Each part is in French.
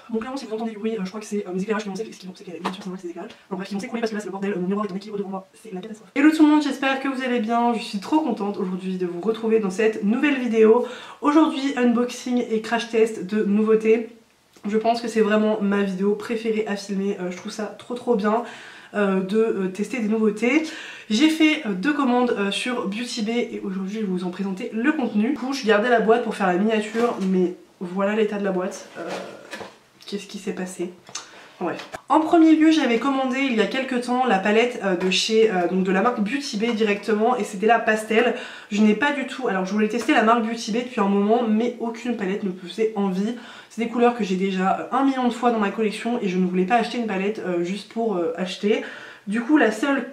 Bon clairement si vous entendez du bruit, je crois que c'est mes éclairages qui vont s'écrouler, bien sûr c'est normal que c'est des éclairages. Non bref, qui vont s'écrouler parce que là c'est le bordel, mon miroir est en équilibre devant moi, c'est la catastrophe. Hello tout le monde, j'espère que vous allez bien, je suis trop contente aujourd'hui de vous retrouver dans cette nouvelle vidéo. Aujourd'hui unboxing et crash test de nouveautés. Je pense que c'est vraiment ma vidéo préférée à filmer, je trouve ça trop bien. De tester des nouveautés. J'ai fait 2 commandes sur Beauty Bay et aujourd'hui je vais vous en présenter le contenu. Du coup je gardais la boîte pour faire la miniature mais voilà l'état de la boîte. Qu'est-ce qui s'est passé? Bref. En premier lieu j'avais commandé il y a quelques temps la palette de chez donc de la marque Beauty Bay directement et c'était la pastel. Je n'ai pas du tout, alors je voulais tester la marque Beauty Bay depuis un moment mais aucune palette ne me faisait envie. C'est des couleurs que j'ai déjà 1 million de fois dans ma collection et je ne voulais pas acheter une palette juste pour acheter. Du coup les seules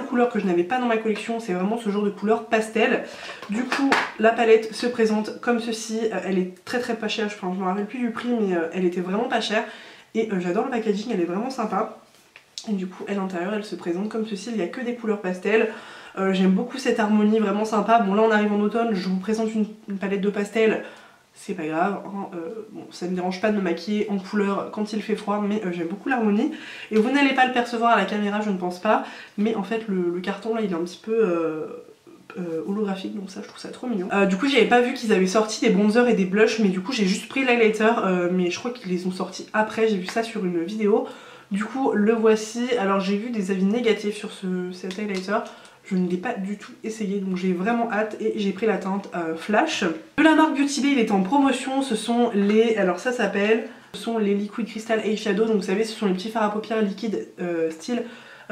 couleurs que je n'avais pas dans ma collection c'est vraiment ce genre de couleur pastel. Du coup la palette se présente comme ceci, elle est très pas chère, je me rappelle plus du prix mais elle était vraiment pas chère. Et j'adore le packaging, elle est vraiment sympa. Et du coup à l'intérieur elle se présente comme ceci, il n'y a que des couleurs pastel. J'aime beaucoup cette harmonie, vraiment sympa. Bon là on arrive en automne, je vous présente une palette de pastel. C'est pas grave, hein. Bon, ça me dérange pas de me maquiller en couleur quand il fait froid, mais j'aime beaucoup l'harmonie. Et vous n'allez pas le percevoir à la caméra, je ne pense pas, mais en fait le carton là il est un petit peu holographique, donc ça je trouve ça trop mignon. Du coup j'avais pas vu qu'ils avaient sorti des bronzers et des blushs, mais du coup j'ai juste pris l'highlighter, mais je crois qu'ils les ont sortis après, j'ai vu ça sur une vidéo. Du coup le voici, alors j'ai vu des avis négatifs sur cet highlighter. Je ne l'ai pas du tout essayé donc j'ai vraiment hâte et j'ai pris la teinte Flash. De la marque Beauty Bay, il est en promotion, ce sont les... alors ça s'appelle... ce sont les Liquid Crystal Eyeshadow, donc vous savez ce sont les petits fards à paupières liquides style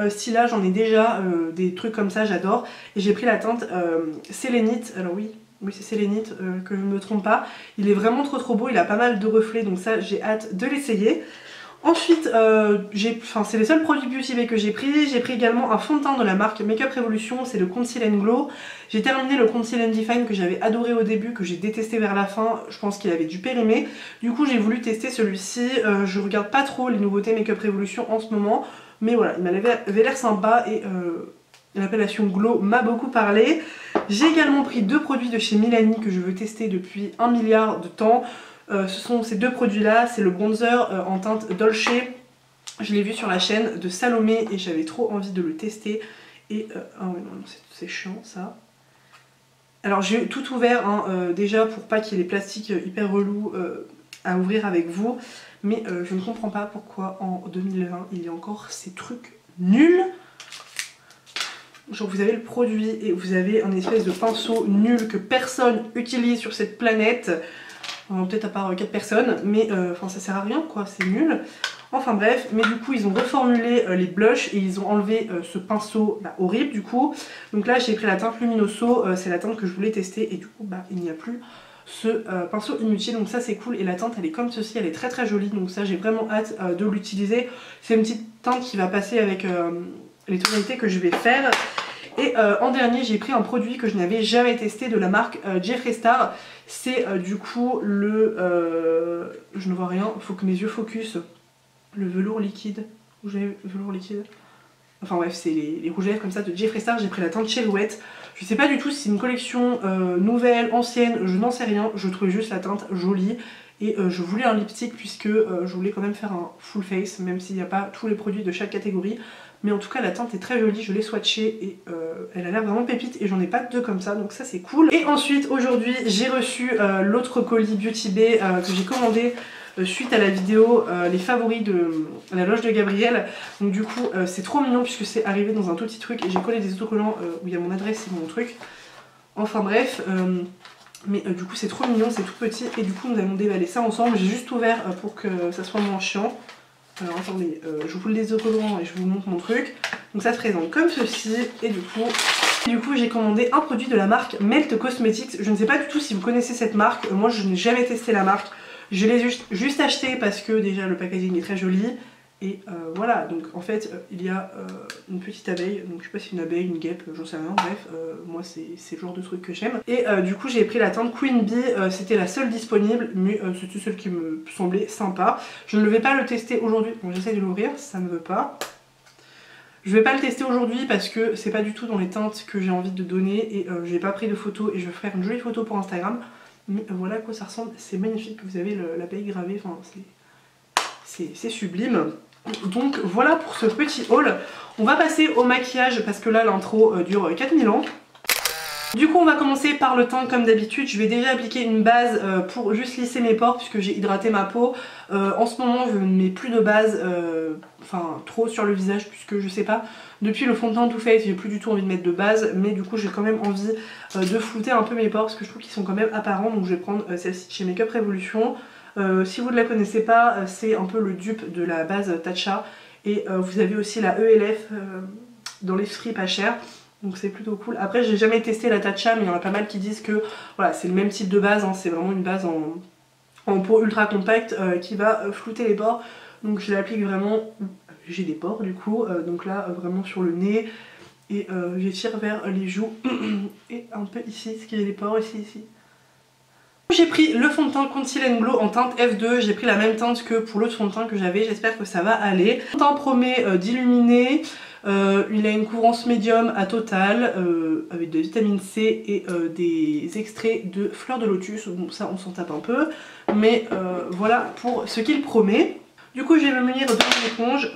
Stila, j'en ai déjà des trucs comme ça, j'adore. Et j'ai pris la teinte Sélénite, alors oui c'est Sélénite, que je ne me trompe pas. Il est vraiment trop beau, il a pas mal de reflets donc ça j'ai hâte de l'essayer. Ensuite, c'est les seuls produits Beauty Bay que j'ai pris. J'ai pris également un fond de teint de la marque Make Up Revolution, c'est le Conceal and Glow. J'ai terminé le Conceal and Define que j'avais adoré au début, que j'ai détesté vers la fin. Je pense qu'il avait dû périmer. Du coup, j'ai voulu tester celui-ci. Je regarde pas trop les nouveautés Make Up Revolution en ce moment. Mais voilà, il m'avait l'air sympa et l'appellation Glow m'a beaucoup parlé. J'ai également pris 2 produits de chez Milani que je veux tester depuis 1 milliard de temps. Ce sont ces 2 produits là, c'est le bronzer en teinte Dolce, je l'ai vu sur la chaîne de Salomé et j'avais trop envie de le tester et ah ouais non c'est chiant ça. Alors j'ai tout ouvert hein, déjà pour pas qu'il y ait les plastiques hyper relous à ouvrir avec vous, mais je ne comprends pas pourquoi en 2020 il y a encore ces trucs nuls. Genre vous avez le produit et vous avez un espèce de pinceau nul que personne utilise sur cette planète. Peut-être à part 4 personnes, mais ça sert à rien quoi, c'est nul. Enfin bref, mais du coup ils ont reformulé les blushs et ils ont enlevé ce pinceau horrible du coup. Donc là j'ai pris la teinte Luminoso, c'est la teinte que je voulais tester et du coup il n'y a plus ce pinceau inutile, donc ça c'est cool. Et la teinte elle est comme ceci, elle est très jolie, donc ça j'ai vraiment hâte de l'utiliser. C'est une petite teinte qui va passer avec les tonalités que je vais faire. Et en dernier j'ai pris un produit que je n'avais jamais testé de la marque Jeffree Star. C'est du coup le... je ne vois rien, il faut que mes yeux focus. Le velours liquide. Velours liquide. Enfin bref, c'est les rouges à lèvres comme ça de Jeffree Star. J'ai pris la teinte Silhouette. Je sais pas du tout si c'est une collection nouvelle, ancienne, je n'en sais rien. Je trouvais juste la teinte jolie. Et je voulais un lipstick puisque je voulais quand même faire un full face, même s'il n'y a pas tous les produits de chaque catégorie. Mais en tout cas la teinte est très jolie, je l'ai swatchée et elle a l'air vraiment pépite et j'en ai pas 2 comme ça donc ça c'est cool. Et ensuite aujourd'hui j'ai reçu l'autre colis Beauty Bay que j'ai commandé suite à la vidéo les favoris de la loge de Gabriel. Donc du coup c'est trop mignon puisque c'est arrivé dans un tout petit truc et j'ai collé des autocollants où il y a mon adresse et mon truc. Enfin bref, mais du coup c'est trop mignon, c'est tout petit et du coup nous allons déballer ça ensemble. J'ai juste ouvert pour que ça soit moins chiant. Alors attendez, je vous le désocollant et je vous montre mon truc. Donc ça se présente comme ceci et du coup j'ai commandé un produit de la marque Melt Cosmetics. Je ne sais pas du tout si vous connaissez cette marque, moi je n'ai jamais testé la marque. Je l'ai juste acheté parce que déjà le packaging est très joli. Et voilà, donc en fait il y a une petite abeille, donc je sais pas si c'est une abeille, une guêpe, j'en sais rien, bref, moi c'est le genre de truc que j'aime. Et du coup j'ai pris la teinte Queen Bee, c'était la seule disponible, mais c'était celle qui me semblait sympa. Je ne vais pas le tester aujourd'hui, bon j'essaie de l'ouvrir, ça ne veut pas. Je vais pas le tester aujourd'hui parce que c'est pas du tout dans les teintes que j'ai envie de donner et j'ai pas pris de photos et je vais faire une jolie photo pour Instagram. Mais voilà à quoi ça ressemble, c'est magnifique, vous avez l'abeille gravée, enfin c'est sublime. Donc voilà pour ce petit haul. On va passer au maquillage parce que là l'intro dure 4000 ans. Du coup on va commencer par le teint comme d'habitude. Je vais déjà appliquer une base pour juste lisser mes pores puisque j'ai hydraté ma peau. En ce moment je ne mets plus de base, enfin trop sur le visage puisque je sais pas, depuis le fond de teint Too Faced j'ai plus du tout envie de mettre de base. Mais du coup j'ai quand même envie de flouter un peu mes pores parce que je trouve qu'ils sont quand même apparents. Donc je vais prendre celle-ci de chez Makeup Revolution. Si vous ne la connaissez pas, c'est un peu le dupe de la base Tatcha. Et vous avez aussi la ELF dans les prix pas cher. Donc c'est plutôt cool. Après j'ai jamais testé la Tatcha mais il y en a pas mal qui disent que voilà, c'est le même type de base, hein, c'est vraiment une base en peau ultra compacte qui va flouter les pores. Donc je l'applique vraiment, j'ai des pores du coup, donc là vraiment sur le nez et j'étire vers les joues et un peu ici, parce qu'il y a des pores ici. J'ai pris le fond de teint Conceal & Glow en teinte F2, j'ai pris la même teinte que pour l'autre fond de teint que j'avais, j'espère que ça va aller. Le teint promet d'illuminer, il a une couvrance médium à Total, avec de la vitamine C et des extraits de fleurs de lotus, bon ça on s'en tape un peu, mais voilà pour ce qu'il promet. Du coup je vais me munir d'une éponge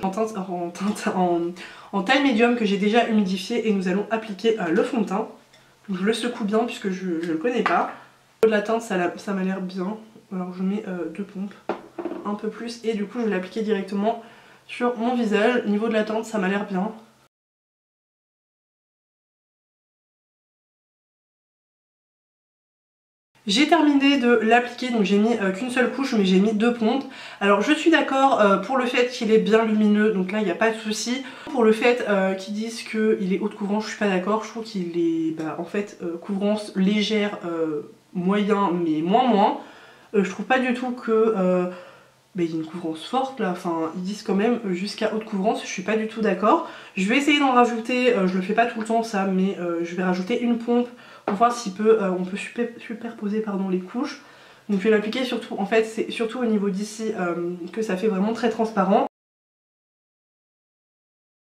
en taille médium que j'ai déjà humidifiée et nous allons appliquer le fond de teint. Donc je le secoue bien puisque je ne le connais pas. De la teinte ça m'a l'air bien, alors je mets 2 pompes, un peu plus, et du coup je vais l'appliquer directement sur mon visage. Niveau de la teinte ça m'a l'air bien. J'ai terminé de l'appliquer, donc j'ai mis qu'une seule couche mais j'ai mis 2 pompes. Alors je suis d'accord pour le fait qu'il est bien lumineux, donc là il n'y a pas de souci. Pour le fait qu'ils disent qu'il est haute couvrance, je suis pas d'accord, je trouve qu'il est en fait couvrance légère, moyen mais moins. Je trouve pas du tout que il y a une couvrance forte là, enfin ils disent quand même jusqu'à haute couvrance, je suis pas du tout d'accord. Je vais essayer d'en rajouter, je le fais pas tout le temps ça, mais je vais rajouter une pompe pour voir si on peut superposer les couches. Donc je vais l'appliquer surtout, en fait c'est surtout au niveau d'ici que ça fait vraiment très transparent.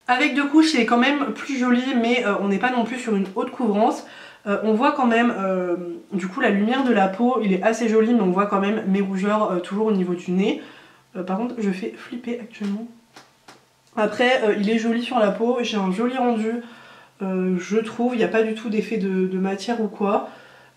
Avec 2 couches c'est quand même plus joli, mais on n'est pas non plus sur une haute couvrance. On voit quand même du coup la lumière de la peau, il est assez joli, mais on voit quand même mes rougeurs toujours au niveau du nez. Par contre je fais flipper actuellement. Après il est joli sur la peau, j'ai un joli rendu, je trouve, il n'y a pas du tout d'effet de matière ou quoi.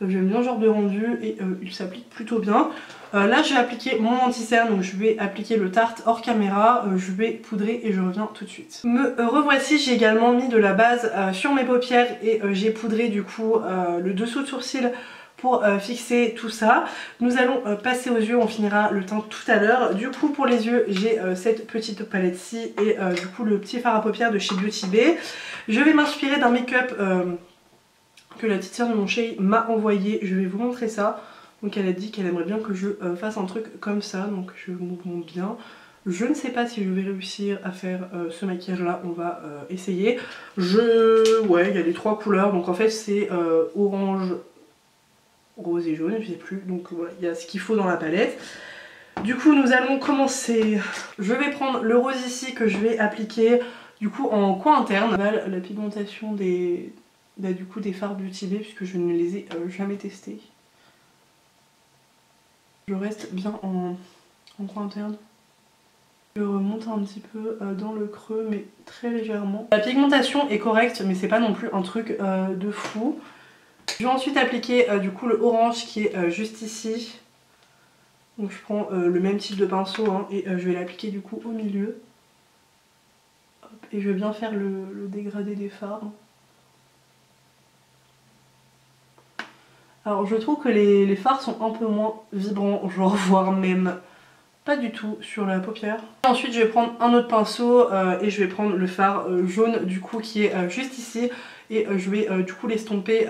J'aime bien ce genre de rendu et il s'applique plutôt bien. Là je vais appliquer mon anti-cerne, donc je vais appliquer le Tarte hors caméra, je vais poudrer et je reviens tout de suite. Me revoici, j'ai également mis de la base sur mes paupières et j'ai poudré du coup le dessous de sourcil pour fixer tout ça. Nous allons passer aux yeux, on finira le teint tout à l'heure. Du coup pour les yeux j'ai cette petite palette-ci et du coup le petit fard à paupières de chez Beauty Bay. Je vais m'inspirer d'un make-up que la petite sœur de mon chéri m'a envoyé, je vais vous montrer ça. Donc elle a dit qu'elle aimerait bien que je fasse un truc comme ça, donc je vous montre bien. Je ne sais pas si je vais réussir à faire ce maquillage là, on va essayer. Ouais, il y a les 3 couleurs, donc en fait c'est orange, rose et jaune, je sais plus, donc voilà, il y a ce qu'il faut dans la palette. Du coup nous allons commencer. Je vais prendre le rose ici que je vais appliquer du coup en coin interne. La pigmentation des fards Beauty Bay puisque je ne les ai jamais testés. Je reste bien en coin interne. Je remonte un petit peu dans le creux mais très légèrement. La pigmentation est correcte mais c'est pas non plus un truc de fou. Je vais ensuite appliquer du coup le orange qui est juste ici. Donc je prends le même type de pinceau hein, et je vais l'appliquer du coup au milieu. Hop, et je vais bien faire le dégradé des fards. Alors je trouve que les fards sont un peu moins vibrants, genre voire même pas du tout sur la paupière. Ensuite je vais prendre un autre pinceau et je vais prendre le fard jaune du coup qui est juste ici. Et je vais du coup l'estomper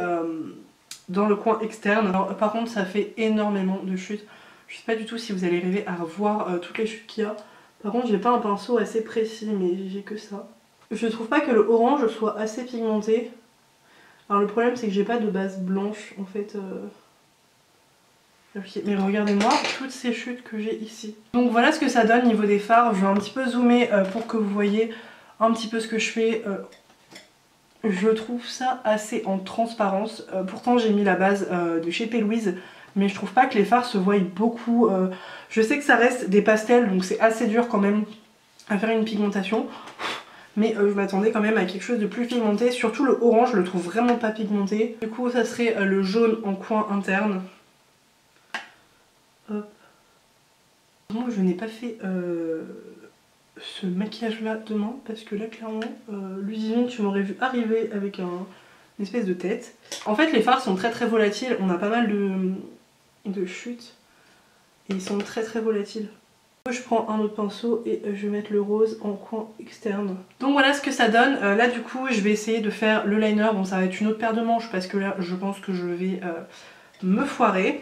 dans le coin externe. Alors par contre ça fait énormément de chutes. Je sais pas du tout si vous allez arriver à voir toutes les chutes qu'il y a. Par contre j'ai pas un pinceau assez précis mais j'ai que ça. Je trouve pas que le orange soit assez pigmenté. Alors le problème c'est que j'ai pas de base blanche en fait. Mais regardez-moi toutes ces chutes que j'ai ici. Donc voilà ce que ça donne niveau des fards. Je vais un petit peu zoomer pour que vous voyez un petit peu ce que je fais. Je trouve ça assez en transparence. Pourtant j'ai mis la base de chez P. Louise mais je trouve pas que les fards se voient beaucoup. Je sais que ça reste des pastels, donc c'est assez dur quand même à faire une pigmentation. Mais je m'attendais quand même à quelque chose de plus pigmenté. Surtout le orange, je le trouve vraiment pas pigmenté. Du coup ça serait le jaune en coin interne. Hop. Moi je n'ai pas fait ce maquillage là demain parce que là clairement l'usine tu m'aurais vu arriver avec une espèce de tête. En fait les fards sont très volatiles, on a pas mal de chutes et ils sont très volatiles. Je prends un autre pinceau et je vais mettre le rose en coin externe. Donc voilà ce que ça donne. Là du coup je vais essayer de faire le liner. Bon ça va être une autre paire de manches parce que là je pense que je vais me foirer.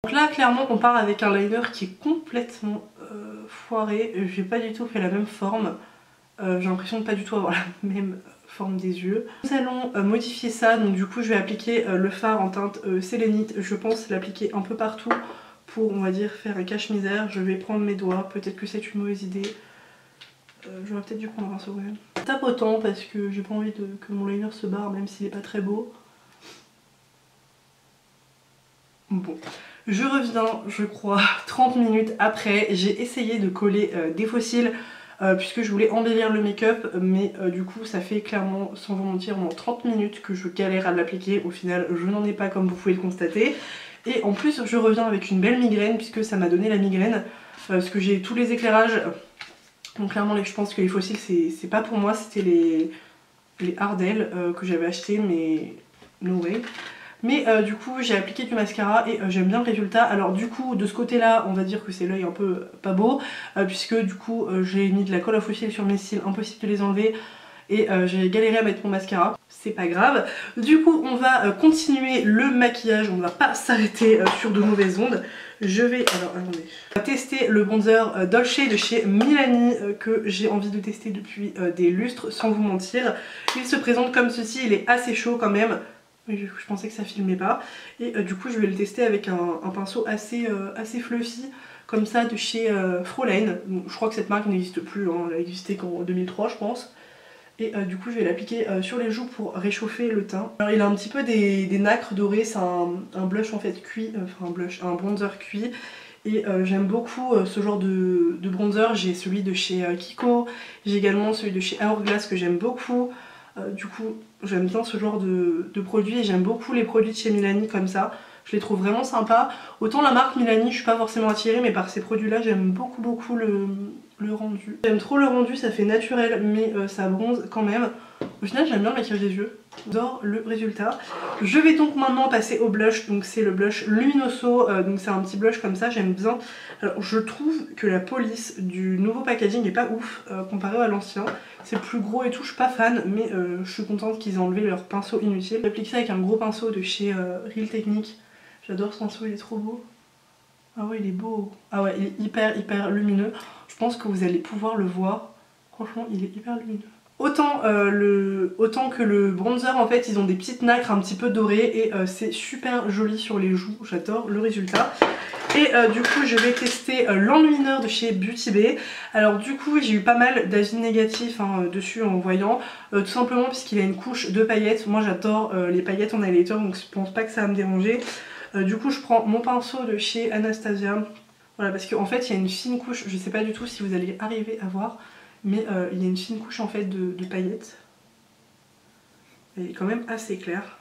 Donc là clairement on part avec un liner qui est complètement foiré. J'ai pas du tout fait la même forme. J'ai l'impression de pas du tout avoir la même forme des yeux. Nous allons modifier ça, donc du coup je vais appliquer le fard en teinte sélénite. Je pense l'appliquer un peu partout pour on va dire faire un cache-misère. Je vais prendre mes doigts, peut-être que c'est une mauvaise idée. J'aurais peut-être dû prendre un pinceau quand même. Tapotant parce que j'ai pas envie que mon liner se barre même s'il est pas très beau. Bon. Je reviens, je crois, 30 minutes après. J'ai essayé de coller des faux cils puisque je voulais embellir le make-up, mais du coup ça fait clairement, sans vous mentir, en 30 minutes que je galère à l'appliquer. Au final, je n'en ai pas comme vous pouvez le constater. Et en plus, je reviens avec une belle migraine puisque ça m'a donné la migraine. Parce que j'ai tous les éclairages. Donc clairement, je pense que les faux cils, c'est pas pour moi. C'était les Ardell que j'avais acheté, mais no way. Mais du coup j'ai appliqué du mascara et j'aime bien le résultat. Alors du coup de ce côté là on va dire que c'est l'œil un peu pas beau puisque du coup j'ai mis de la colle à faux cils sur mes cils, impossible de les enlever. Et j'ai galéré à mettre mon mascara, c'est pas grave. Du coup on va continuer le maquillage, on ne va pas s'arrêter sur de mauvaises ondes. Je vais, alors attendez, tester le bronzer Dolce de chez Milani que j'ai envie de tester depuis des lustres sans vous mentir. Il se présente comme ceci, il est assez chaud quand même. Je pensais que ça filmait pas. Et du coup je vais le tester avec un pinceau assez fluffy comme ça de chez Fräulein. Bon, je crois que cette marque n'existe plus, hein. Elle a existé qu'en 2003 je pense. Et du coup je vais l'appliquer sur les joues pour réchauffer le teint. Alors il a un petit peu des nacres dorées, c'est un blush en fait cuit, enfin un bronzer cuit. Et j'aime beaucoup ce genre de bronzer. J'ai celui de chez Kiko, j'ai également celui de chez Hourglass que j'aime beaucoup. Du coup j'aime bien ce genre de produits et j'aime beaucoup les produits de chez Milani comme ça. Je les trouve vraiment sympas. Autant la marque Milani je suis pas forcément attirée, mais par ces produits là j'aime beaucoup le rendu. J'aime trop le rendu, ça fait naturel mais ça bronze quand même. Au final j'aime bien le maquillage des yeux, j'adore le résultat. Je vais donc maintenant passer au blush, donc c'est le blush Luminoso, donc c'est un petit blush comme ça, j'aime bien. Alors je trouve que la police du nouveau packaging est pas ouf comparé à l'ancien. C'est plus gros et tout, je suis pas fan, mais je suis contente qu'ils aient enlevé leur pinceau inutile. J'applique ça avec un gros pinceau de chez Real Techniques. J'adore ce pinceau, il est trop beau. Ah ouais il est beau. Ah ouais il est hyper lumineux. Je pense que vous allez pouvoir le voir. Franchement il est hyper lumineux. Autant que le bronzer en fait ils ont des petites nacres un petit peu dorées et c'est super joli sur les joues, j'adore le résultat. Et du coup je vais tester l'enlumineur de chez Beauty Bay. Alors du coup j'ai eu pas mal d'avis négatifs dessus en voyant, tout simplement puisqu'il a une couche de paillettes. Moi j'adore les paillettes en highlighter donc je pense pas que ça va me déranger. Du coup je prends mon pinceau de chez Anastasia. Voilà parce qu'en fait il y a une fine couche, je sais pas du tout si vous allez arriver à voir. Mais il y a une fine couche en fait de paillettes. Elle est quand même assez claire.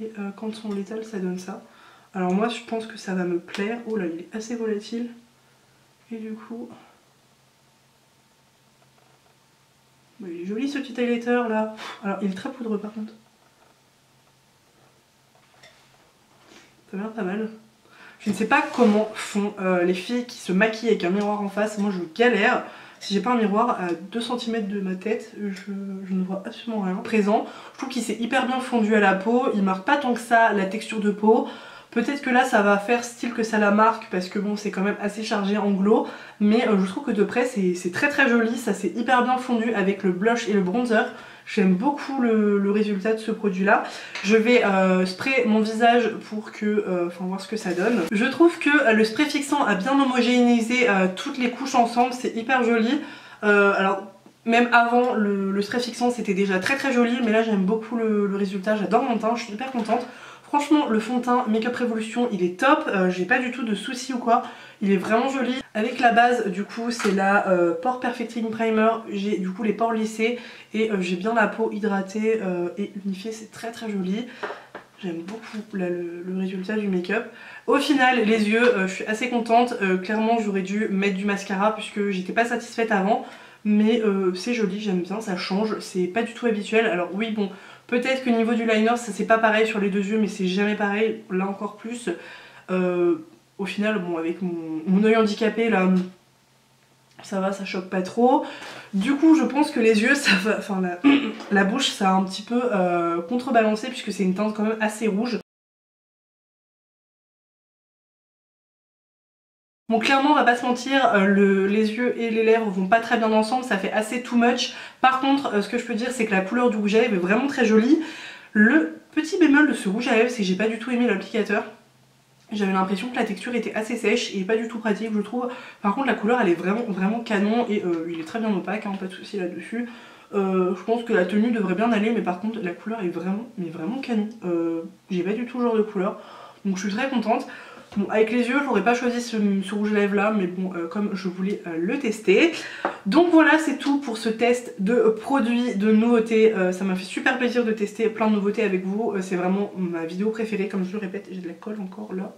Et quand on l'étale ça donne ça. Alors moi je pense que ça va me plaire. Oh là il est assez volatile. Et du coup... il est joli ce petit highlighter là. Alors il est très poudreux par contre. Ça a l'air pas mal. Je ne sais pas comment font les filles qui se maquillent avec un miroir en face. Moi je galère. Si j'ai pas un miroir à 2 cm de ma tête, je ne vois absolument rien. Présent, je trouve qu'il s'est hyper bien fondu à la peau. Il marque pas tant que ça la texture de peau. Peut-être que là ça va faire style que ça la marque parce que bon c'est quand même assez chargé en glow. Mais je trouve que de près c'est très joli. Ça s'est hyper bien fondu avec le blush et le bronzer. J'aime beaucoup le résultat de ce produit là. Je vais spray mon visage pour que, voir ce que ça donne. Je trouve que le spray fixant a bien homogénéisé toutes les couches ensemble, c'est hyper joli. Alors même avant le spray fixant c'était déjà très joli, mais là j'aime beaucoup le résultat, j'adore mon teint, je suis hyper contente. Franchement le fond de teint Make Up Revolution il est top, j'ai pas du tout de soucis ou quoi, il est vraiment joli. Avec la base du coup c'est la Pore Perfecting Primer, j'ai du coup les pores lissés et j'ai bien la peau hydratée et unifiée, c'est très joli. J'aime beaucoup là, le résultat du make-up. Au final, les yeux, je suis assez contente. Clairement, j'aurais dû mettre du mascara puisque j'étais pas satisfaite avant. Mais c'est joli, j'aime bien, ça change. C'est pas du tout habituel. Alors oui, bon, peut-être que niveau du liner, ça c'est pas pareil sur les deux yeux, mais c'est jamais pareil. Là encore plus. Au final, bon, avec mon œil handicapé, là, ça va, ça choque pas trop. Du coup je pense que les yeux ça va, enfin la bouche ça a un petit peu contrebalancé puisque c'est une teinte quand même assez rouge. Bon clairement on va pas se mentir, les yeux et les lèvres vont pas très bien ensemble, ça fait assez too much. Par contre ce que je peux dire c'est que la couleur du rouge à lèvres est vraiment très jolie. Le petit bémol de ce rouge à lèvres c'est que j'ai pas du tout aimé l'applicateur. J'avais l'impression que la texture était assez sèche et pas du tout pratique je trouve. Par contre la couleur elle est vraiment canon et il est très bien opaque, hein, pas de soucis là-dessus. Je pense que la tenue devrait bien aller mais par contre la couleur est vraiment canon. J'ai pas du tout ce genre de couleur donc je suis très contente. Bon avec les yeux j'aurais pas choisi ce rouge à lèvres là mais bon comme je voulais le tester. Donc voilà c'est tout pour ce test de produits, de nouveautés. Ça m'a fait super plaisir de tester plein de nouveautés avec vous. C'est vraiment ma vidéo préférée comme je le répète, j'ai de la colle encore là.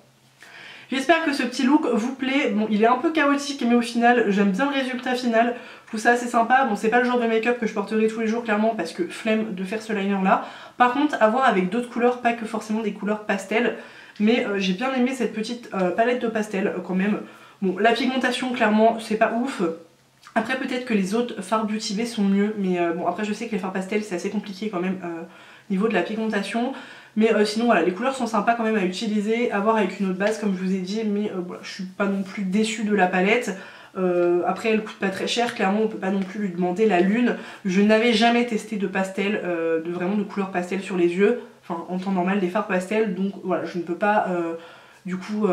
J'espère que ce petit look vous plaît. Bon il est un peu chaotique mais au final j'aime bien le résultat final. Je trouve ça assez sympa. Bon c'est pas le genre de make-up que je porterai tous les jours clairement parce que flemme de faire ce liner là. Par contre à voir avec d'autres couleurs, pas que forcément des couleurs pastel. Mais j'ai bien aimé cette petite palette de pastel quand même. Bon la pigmentation clairement c'est pas ouf. Après peut-être que les autres fards Beauty Bay sont mieux. Mais bon après je sais que les fards pastel c'est assez compliqué quand même niveau de la pigmentation. Mais sinon voilà les couleurs sont sympas quand même à utiliser. À voir avec une autre base comme je vous ai dit. Mais voilà, je suis pas non plus déçue de la palette. Après elle coûte pas très cher, clairement on peut pas non plus lui demander la lune. Je n'avais jamais testé de pastel, de couleur pastel sur les yeux. Enfin en temps normal des fards pastel donc voilà je ne peux pas du coup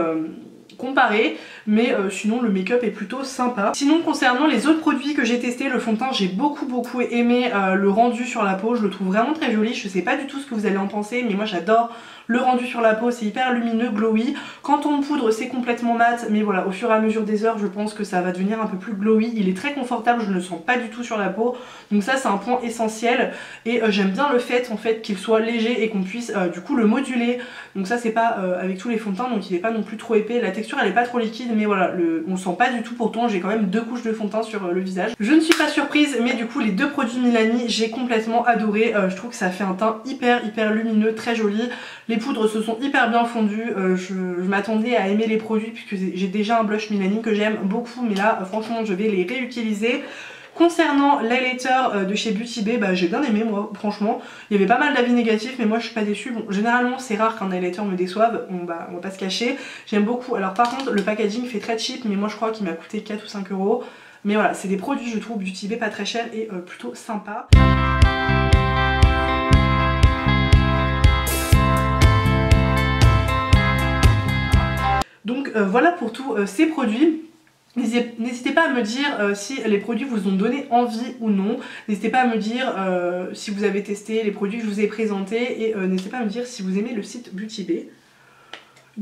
comparer mais sinon le make-up est plutôt sympa. Sinon concernant les autres produits que j'ai testés, le fond de teint j'ai beaucoup aimé le rendu sur la peau, je le trouve vraiment très joli. Je sais pas du tout ce que vous allez en penser mais moi j'adore le rendu sur la peau, c'est hyper lumineux, glowy. Quand on poudre c'est complètement mat mais voilà au fur et à mesure des heures je pense que ça va devenir un peu plus glowy. Il est très confortable, je ne le sens pas du tout sur la peau donc ça c'est un point essentiel et j'aime bien le fait en fait qu'il soit léger et qu'on puisse du coup le moduler. Donc ça c'est pas avec tous les fonds de teint donc il est pas non plus trop épais. La texture elle est pas trop liquide mais voilà on sent pas du tout, pourtant j'ai quand même 2 couches de fond de teint sur le visage. Je ne suis pas surprise mais du coup les deux produits Milani j'ai complètement adoré. Je trouve que ça fait un teint hyper lumineux, très joli. Les poudres se sont hyper bien fondues, je m'attendais à aimer les produits puisque j'ai déjà un blush Milani que j'aime beaucoup mais là franchement je vais les réutiliser. Concernant l'highlighter de chez Beauty Bay, j'ai bien aimé moi franchement. Il y avait pas mal d'avis négatifs mais moi je suis pas déçue. Bon généralement c'est rare qu'un highlighter me déçoive, on va pas se cacher. J'aime beaucoup. Alors par contre le packaging fait très cheap mais moi je crois qu'il m'a coûté 4 ou 5 euros. Mais voilà c'est des produits je trouve Beauty Bay pas très chers et plutôt sympa. Donc voilà pour tous ces produits. N'hésitez pas à me dire si les produits vous ont donné envie ou non. N'hésitez pas à me dire si vous avez testé les produits que je vous ai présentés. Et n'hésitez pas à me dire si vous aimez le site Beauty Bay.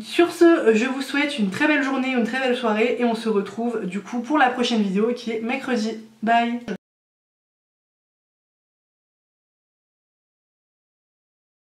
Sur ce, je vous souhaite une très belle journée, une très belle soirée. Et on se retrouve du coup pour la prochaine vidéo qui est mercredi. Bye!